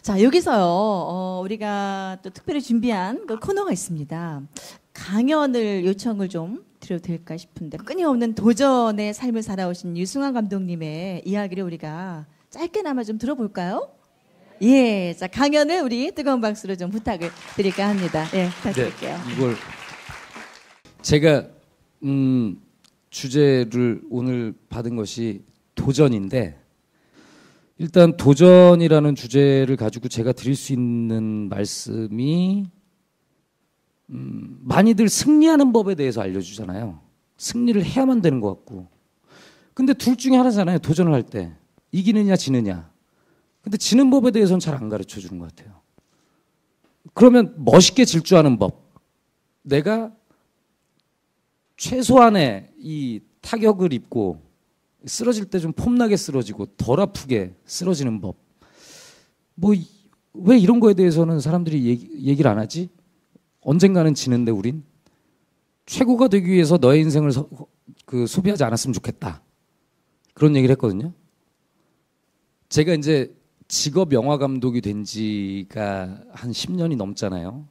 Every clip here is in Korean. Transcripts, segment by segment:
자, 여기서요, 우리가 또 특별히 준비한 그 코너가 있습니다. 강연을 요청을 좀 드려도 될까 싶은데, 끊임없는 도전의 삶을 살아오신 유승환 감독님의 이야기를 우리가 짧게나마 좀 들어볼까요? 예, 자, 강연을 우리 뜨거운 박수로 좀 부탁을 드릴까 합니다. 예, 부탁드릴게요. 네, 이걸 제가 주제를 오늘 받은 것이 도전인데, 일단 도전이라는 주제를 가지고 제가 드릴 수 있는 말씀이 많이들 승리하는 법에 대해서 알려주잖아요. 승리를 해야만 되는 것 같고. 근데 둘 중에 하나잖아요. 도전을 할 때. 이기느냐 지느냐. 근데 지는 법에 대해서는 잘 안 가르쳐 주는 것 같아요. 그러면 멋있게 질주하는 법. 내가 최소한의 이 타격을 입고 쓰러질 때 좀 폼나게 쓰러지고 덜 아프게 쓰러지는 법. 뭐 왜 이런 거에 대해서는 사람들이 얘기를 안 하지? 언젠가는 지는데 우린 최고가 되기 위해서 너의 인생을 소비하지 않았으면 좋겠다. 그런 얘기를 했거든요. 제가 이제 직업 영화 감독이 된 지가 한 10년이 넘잖아요.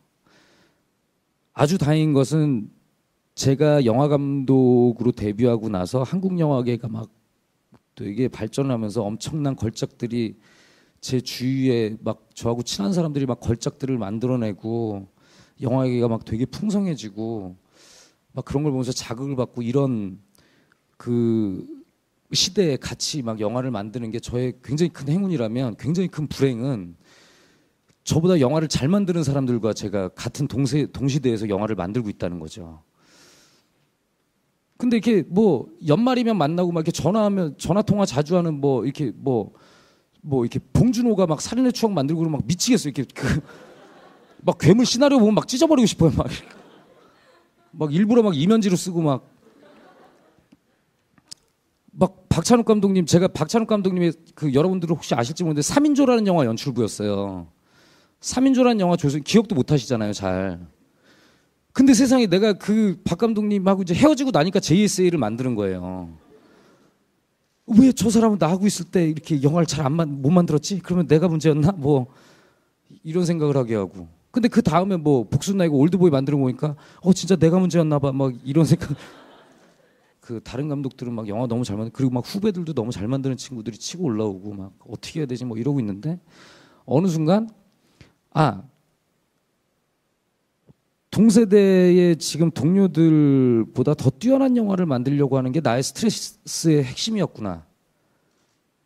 아주 다행인 것은 제가 영화 감독으로 데뷔하고 나서 한국 영화계가 막 되게 발전하면서 엄청난 걸작들이 제 주위에 막 저하고 친한 사람들이 막 걸작들을 만들어내고 영화계가 막 되게 풍성해지고 막 그런 걸 보면서 자극을 받고 이런 그 시대에 같이 막 영화를 만드는 게 저의 굉장히 큰 행운이라면, 굉장히 큰 불행은 저보다 영화를 잘 만드는 사람들과 제가 같은 동시대에서 영화를 만들고 있다는 거죠. 근데 이렇게 뭐 연말이면 만나고 막 이렇게 전화 통화 자주 하는 뭐 이렇게 뭐 이렇게 봉준호가 막 살인의 추억 만들고 그러면 막 미치겠어요. 이렇게 막 괴물 시나리오 보면 막 찢어버리고 싶어요. 막 일부러 막 이면지로 쓰고 막 박찬욱 감독님, 제가 박찬욱 감독님의 그 여러분들은 혹시 아실지 모르는데 3인조라는 영화 연출부였어요. 3인조라는 영화 조선 기억도 못 하시잖아요, 잘. 근데 세상에 내가 그 박 감독님하고 이제 헤어지고 나니까 JSA를 만드는 거예요. 왜 저 사람은 나하고 있을 때 이렇게 영화를 잘 못 만들었지? 그러면 내가 문제였나? 뭐 이런 생각을 하게 하고. 근데 그 다음에 뭐 복순나이고 올드보이 만들어 보니까 진짜 내가 문제였나 봐. 막 이런 생각. 그 다른 감독들은 막 영화 너무 잘 만들, 그리고 막 후배들도 너무 잘 만드는 친구들이 치고 올라오고 막 어떻게 해야 되지 뭐 이러고 있는데 어느 순간 동세대의 지금 동료들보다 더 뛰어난 영화를 만들려고 하는 게 나의 스트레스의 핵심이었구나.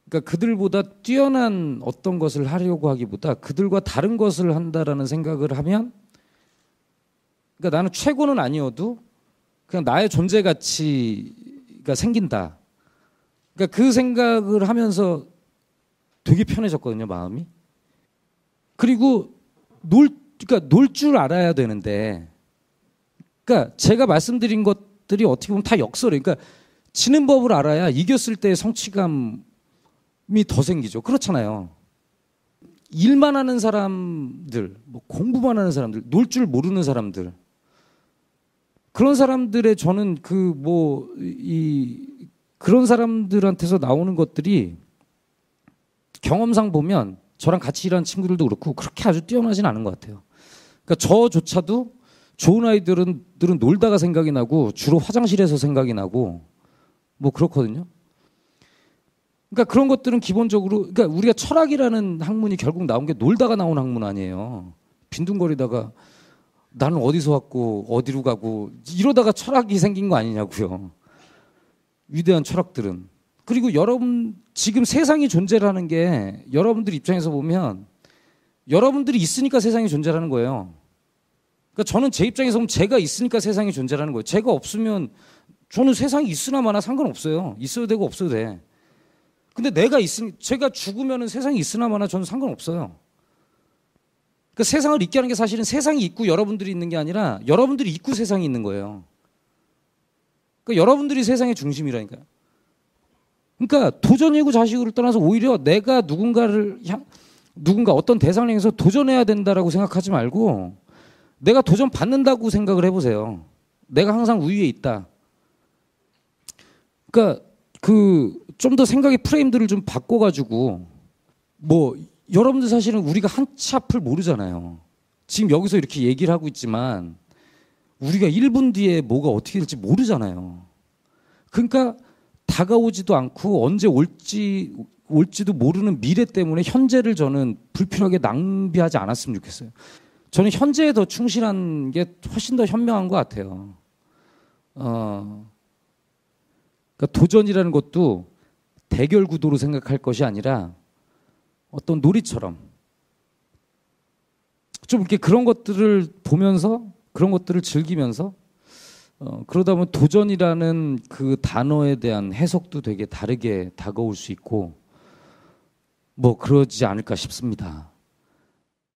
그러니까 그들보다 뛰어난 어떤 것을 하려고 하기보다 그들과 다른 것을 한다라는 생각을 하면, 그러니까 나는 최고는 아니어도 그냥 나의 존재 가치가 생긴다. 그러니까 그 생각을 하면서 되게 편해졌거든요, 마음이. 그리고 놀 줄 알아야 되는데, 그러니까 제가 말씀드린 것들이 어떻게 보면 다 역설이에요. 그러니까 지는 법을 알아야 이겼을 때의 성취감이 더 생기죠. 그렇잖아요. 일만 하는 사람들, 뭐 공부만 하는 사람들, 놀 줄 모르는 사람들, 그런 사람들의 저는 그런 사람들한테서 나오는 것들이 경험상 보면 저랑 같이 일하는 친구들도 그렇고 그렇게 아주 뛰어나진 않은 것 같아요. 그러니까 저조차도 좋은 아이들은 놀다가 생각이 나고 주로 화장실에서 생각이 나고 뭐 그렇거든요. 그러니까 그런 것들은 기본적으로, 그러니까 우리가 철학이라는 학문이 결국 나온 게 놀다가 나온 학문 아니에요. 빈둥거리다가 나는 어디서 왔고 어디로 가고 이러다가 철학이 생긴 거 아니냐고요. 위대한 철학들은. 그리고 여러분 지금 세상이 존재라는 게 여러분들 입장에서 보면 여러분들이 있으니까 세상이 존재라는 거예요. 그러니까 저는 제 입장에서 보면 제가 있으니까 세상이 존재라는 거예요. 제가 없으면 저는 세상이 있으나 마나 상관없어요. 있어도 되고 없어도 돼. 근데 제가 죽으면 세상이 있으나 마나 저는 상관없어요. 그러니까 세상을 있게 하는 게 사실은 세상이 있고 여러분들이 있는 게 아니라 여러분들이 있고 세상이 있는 거예요. 그러니까 여러분들이 세상의 중심이라니까요. 그러니까 도전이고 자식으로 떠나서 오히려 내가 누군가 어떤 대상을 향해서 도전해야 된다라고 생각하지 말고 내가 도전 받는다고 생각을 해보세요. 내가 항상 우위에 있다. 그러니까 좀 더 생각의 프레임들을 좀 바꿔가지고 뭐 여러분들 사실은 우리가 한치 앞을 모르잖아요. 지금 여기서 이렇게 얘기를 하고 있지만 우리가 1분 뒤에 뭐가 어떻게 될지 모르잖아요. 그러니까 다가오지도 않고 언제 올지도 모르는 미래 때문에 현재를 저는 불필요하게 낭비하지 않았으면 좋겠어요. 저는 현재에 더 충실한 게 훨씬 더 현명한 것 같아요. 그러니까 도전이라는 것도 대결 구도로 생각할 것이 아니라 어떤 놀이처럼 좀 이렇게 그런 것들을 보면서 그런 것들을 즐기면서 그러다 보면 도전이라는 그 단어에 대한 해석도 되게 다르게 다가올 수 있고 뭐 그러지 않을까 싶습니다.